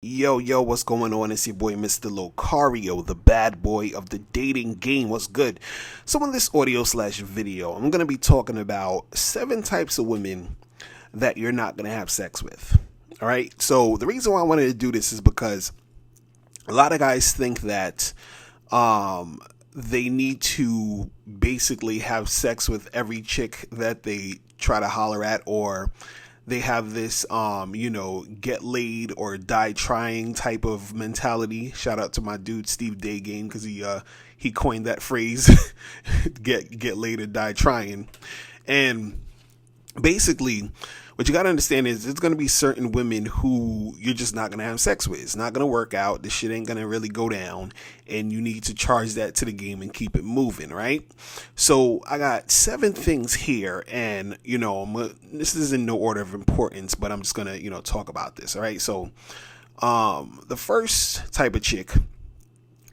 Yo, what's going on? It's your boy, Mr. Locario, the bad boy of the dating game. What's good? So, in this audio slash video, I'm going to be talking about 7 types of women that you're not going to have sex with. All right. So, the reason why I wanted to do this is because a lot of guys think that they need to basically have sex with every chick that they try to holler at, or they have this get laid or die trying type of mentality. Shout out to my dude Steve Dagane, because he coined that phrase, get laid or die trying. And basically, what you got to understand is there's going to be certain women who you're just not going to have sex with. It's not going to work out. This shit ain't going to really go down, and you need to charge that to the game and keep it moving, right? So I got 7 things here, and this is in no order of importance, but I'm just going to talk about this. All right. So the first type of chick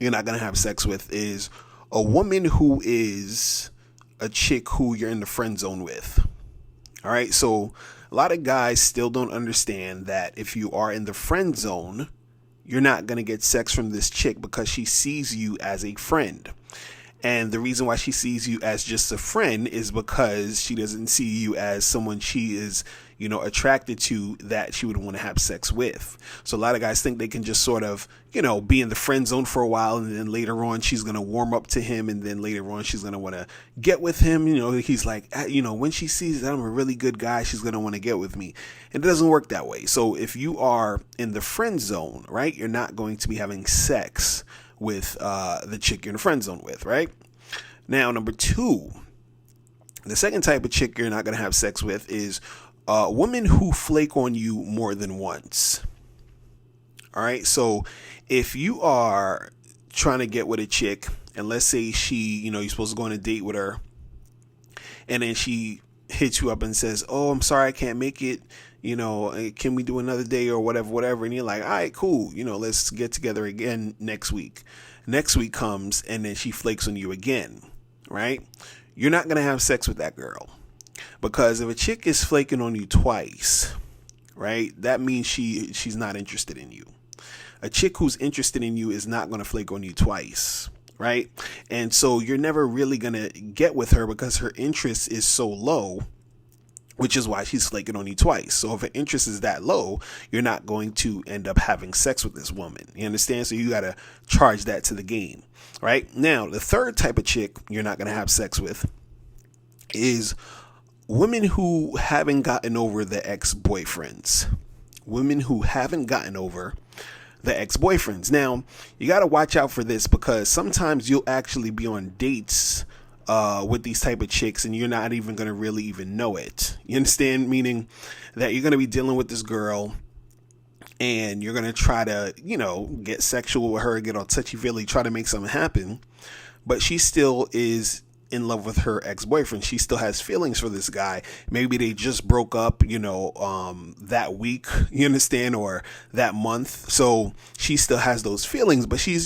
you're not going to have sex with is a woman who is a chick who you're in the friend zone with. All right, so a lot of guys still don't understand that if you are in the friend zone, you're not going to get sex from this chick because she sees you as a friend. And the reason why she sees you as just a friend is because she doesn't see you as someone she is, attracted to, that she would want to have sex with. So a lot of guys think they can just sort of, be in the friend zone for a while, and then later on she's going to warm up to him, and then later on she's going to want to get with him. He's like, when she sees that I'm a really good guy, she's going to want to get with me. And it doesn't work that way. So if you are in the friend zone, right, you're not going to be having sex with the chick you're in the friend zone with, right? Now, number 2, the second type of chick you're not going to have sex with is women who flake on you more than once. All right, so if you are trying to get with a chick, and let's say you're supposed to go on a date with her, and then she hits you up and says, "Oh, I'm sorry, I can't make it. Can we do another day or whatever?" And you're like, "All right, cool. Let's get together again next week." Next week comes, and then she flakes on you again, right? You're not going to have sex with that girl, because if a chick is flaking on you twice, right, that means she's not interested in you. A chick who's interested in you is not going to flake on you twice, right? And so you're never really going to get with her because her interest is so low, which is why she's flaking on you twice. So if her interest is that low, you're not going to end up having sex with this woman. You understand? So you got to charge that to the game, right? Now, the third type of chick you're not going to have sex with is women who haven't gotten over the ex-boyfriends. Women who haven't gotten over the ex-boyfriends. Now, you got to watch out for this, because sometimes you'll actually be on dates with these type of chicks, and you're not even going to really even know it. You understand? Meaning that you're going to be dealing with this girl, and you're going to try to, get sexual with her, get all touchy-feely, try to make something happen, but she still is in love with her ex-boyfriend. She still has feelings for this guy. Maybe they just broke up, that week, you understand, or that month. So she still has those feelings, but she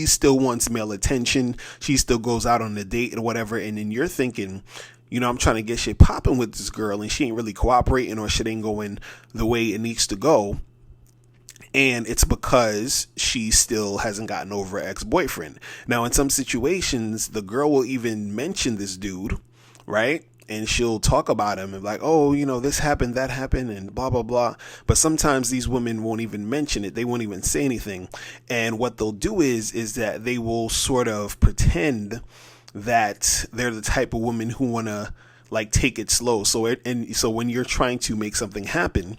still wants male attention. She still goes out on a date and whatever. And then you're thinking, I'm trying to get shit popping with this girl, and she ain't really cooperating, or shit ain't going the way it needs to go. And it's because she still hasn't gotten over her ex-boyfriend. Now, in some situations, the girl will even mention this dude, right? And she'll talk about him and be like, "Oh, this happened, that happened, and blah, blah, blah." But sometimes these women won't even mention it. They won't even say anything. And what they'll do is that they will sort of pretend that they're the type of woman who want to take it slow. So when you're trying to make something happen,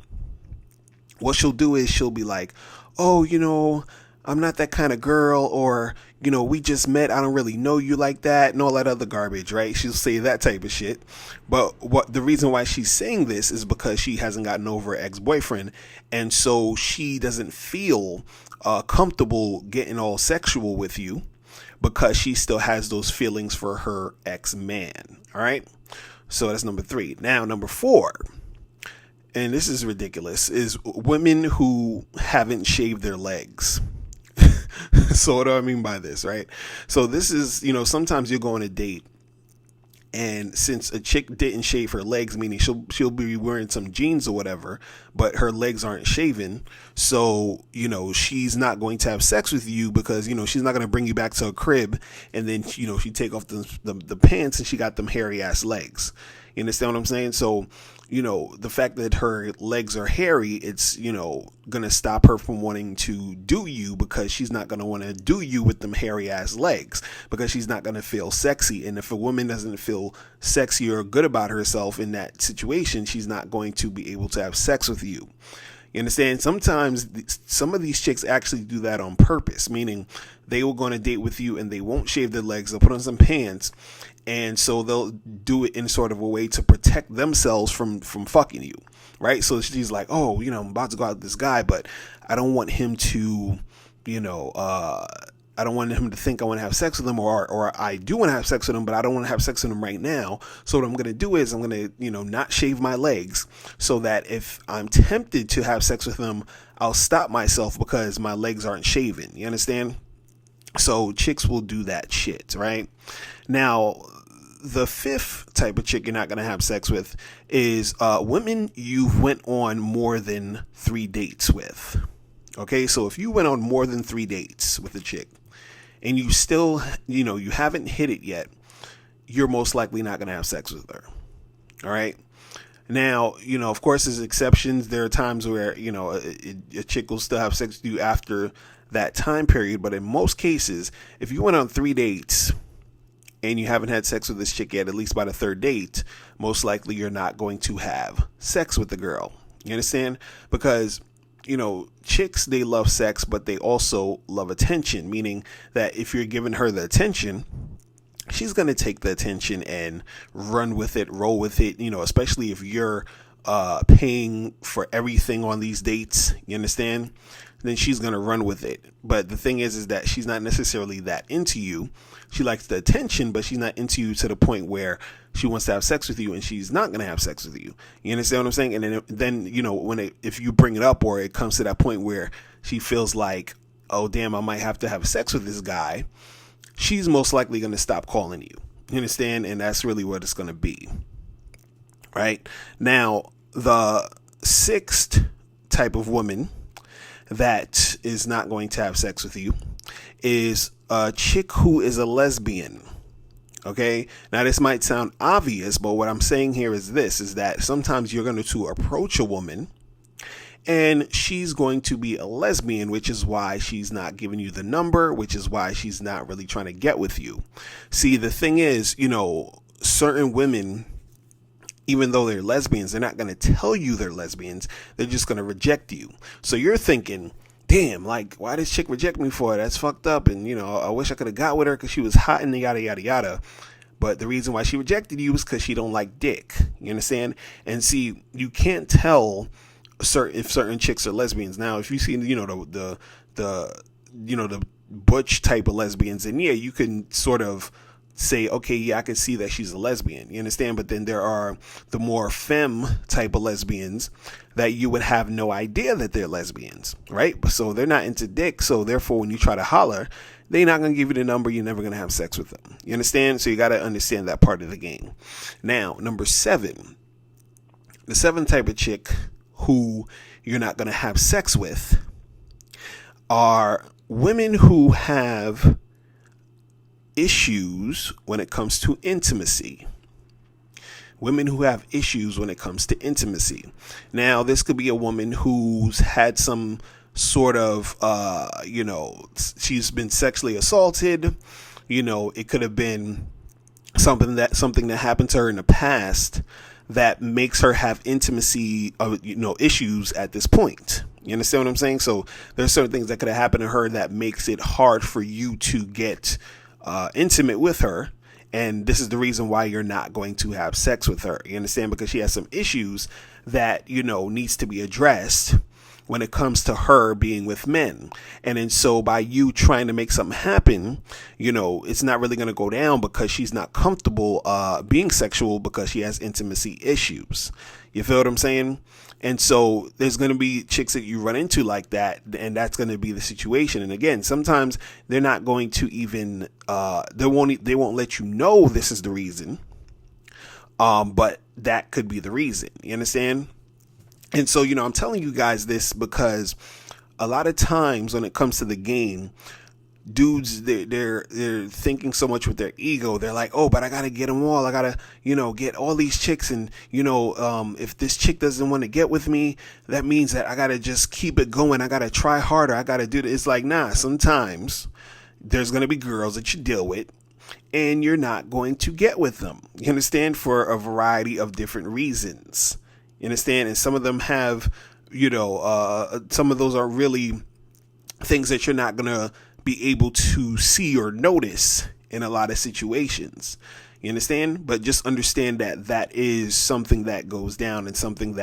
what she'll do is she'll be like, "Oh, I'm not that kind of girl," or, "We just met, I don't really know you like that," and all that other garbage, right? She'll say that type of shit. But the reason why she's saying this is because she hasn't gotten over her ex-boyfriend, and so she doesn't feel comfortable getting all sexual with you, because she still has those feelings for her ex-man. All right? So that's number 3. Now, number 4, and this is ridiculous, is women who haven't shaved their legs. So what do I mean by this, right? So this is, sometimes you'll go on a date, And since a chick didn't shave her legs, meaning she'll be wearing some jeans or whatever, but her legs aren't shaven, so she's not going to have sex with you because she's not going to bring you back to a crib and then she take off the pants and she got them hairy ass legs. You understand what I'm saying? So the fact that her legs are hairy, it's going to stop her from wanting to do you, because she's not going to want to do you with them hairy ass legs, because she's not going to feel sexy. And if a woman doesn't feel sexy or good about herself in that situation, she's not going to be able to have sex with you. You understand? Sometimes some of these chicks actually do that on purpose, meaning they will go on a date with you and they won't shave their legs. They'll put on some pants, and so they'll do it in sort of a way to protect themselves from fucking you, right? So she's like, oh, I'm about to go out with this guy, but I don't want him to, I don't want him to think I want to have sex with him, or I do want to have sex with him, but I don't want to have sex with him right now. So what I'm going to do is I'm going to, not shave my legs, so that if I'm tempted to have sex with him, I'll stop myself because my legs aren't shaven. You understand? So chicks will do that shit, right? Now, the fifth type of chick you're not going to have sex with is women you've went on more than 3 dates with. Okay, so if you went on more than 3 dates with a chick and you still, you haven't hit it yet, you're most likely not going to have sex with her. All right. Now, of course, there's exceptions. There are times where, a chick will still have sex with you after that time period. But in most cases, if you went on 3 dates and you haven't had sex with this chick yet, at least by the 3rd date, most likely you're not going to have sex with the girl. You understand? Because chicks, they love sex, but they also love attention, meaning that if you're giving her the attention, she's going to take the attention and run with it, roll with it, especially if you're paying for everything on these dates, you understand? Then she's going to run with it. But the thing is that she's not necessarily that into you. She likes the attention, but she's not into you to the point where she wants to have sex with you, and she's not going to have sex with you. You understand what I'm saying? And then if you bring it up, or it comes to that point where she feels like, oh, damn, I might have to have sex with this guy, she's most likely going to stop calling you. You understand? And that's really what it's going to be. Right? Now, the 6th type of woman that is not going to have sex with you is a chick who is a lesbian. Okay, now this might sound obvious, but what I'm saying here is this, is that sometimes you're going to approach a woman and she's going to be a lesbian, which is why she's not giving you the number, which is why she's not really trying to get with you. See, the thing is, certain women, even though they're lesbians, they're not going to tell you they're lesbians. They're just going to reject you. So you're thinking, damn, like, why this chick reject me for it? That's fucked up. And, I wish I could have got with her because she was hot and yada, yada, yada. But the reason why she rejected you is because she don't like dick. You understand? And see, you can't tell if certain chicks are lesbians. Now, if you see, the butch type of lesbians, then yeah, you can sort of say, okay, yeah, I can see that she's a lesbian. You understand? But then there are the more femme type of lesbians that you would have no idea that they're lesbians, right? So they're not into dick. So therefore, when you try to holler, they're not going to give you the number. You're never going to have sex with them. You understand? So you got to understand that part of the game. Now, number 7, the 7th type of chick who you're not going to have sex with are women who have issues when it comes to intimacy. Women who have issues when it comes to intimacy. Now, this could be a woman who's had some sort of, she's been sexually assaulted. It could have been something that happened to her in the past that makes her have intimacy, issues at this point. You understand what I'm saying? So there's certain things that could have happened to her that makes it hard for you to get intimate with her, and this is the reason why you're not going to have sex with her. You understand? Because she has some issues that needs to be addressed when it comes to her being with men. And then so by you trying to make something happen, it's not really going to go down because she's not comfortable being sexual because she has intimacy issues. You feel what I'm saying? And so there's going to be chicks that you run into like that, and that's going to be the situation. And again, sometimes they're not going to even they won't let you know this is the reason. But that could be the reason. You understand? And so, I'm telling you guys this because a lot of times when it comes to the game, dudes, they're thinking so much with their ego. They're like, oh, but I gotta get them all. I gotta, get all these chicks. And, if this chick doesn't want to get with me, that means that I gotta just keep it going. I gotta try harder. I gotta do this. It's like, nah, sometimes there's gonna be girls that you deal with and you're not going to get with them. You understand? For a variety of different reasons. You understand? And some of them have, some of those are really things that you're not going to be able to see or notice in a lot of situations. You understand? But just understand that that is something that goes down and something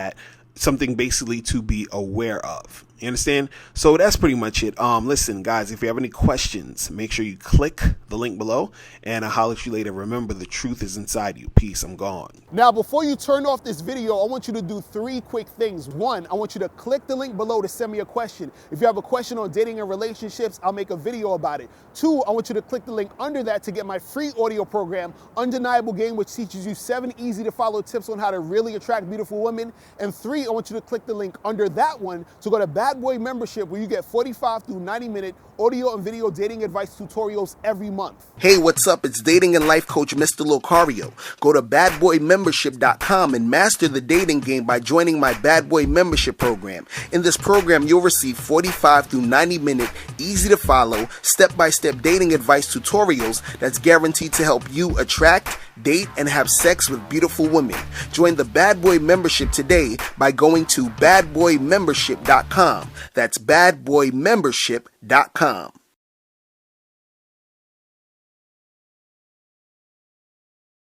basically to be aware of. You understand? So that's pretty much it. Listen, guys, if you have any questions, make sure you click the link below and I'll holler at you later. Remember, the truth is inside you. Peace. I'm gone. Now, before you turn off this video, I want you to do 3 quick things. 1, I want you to click the link below to send me a question. If you have a question on dating and relationships, I'll make a video about it. 2, I want you to click the link under that to get my free audio program, Undeniable Game, which teaches you 7 easy to follow tips on how to really attract beautiful women. And 3, I want you to click the link under that one to go to Bad Boy Membership, where you get 45 through 90-minute audio and video dating advice tutorials every month. Hey, what's up? It's dating and life coach Mr. Locario. Go to badboymembership.com and master the dating game by joining my Bad Boy Membership program. In this program, you'll receive 45 through 90-minute, easy to follow, step-by-step dating advice tutorials that's guaranteed to help you attract, date, and have sex with beautiful women. Join the Bad Boy Membership today by going to badboymembership.com. That's badboymembership.com.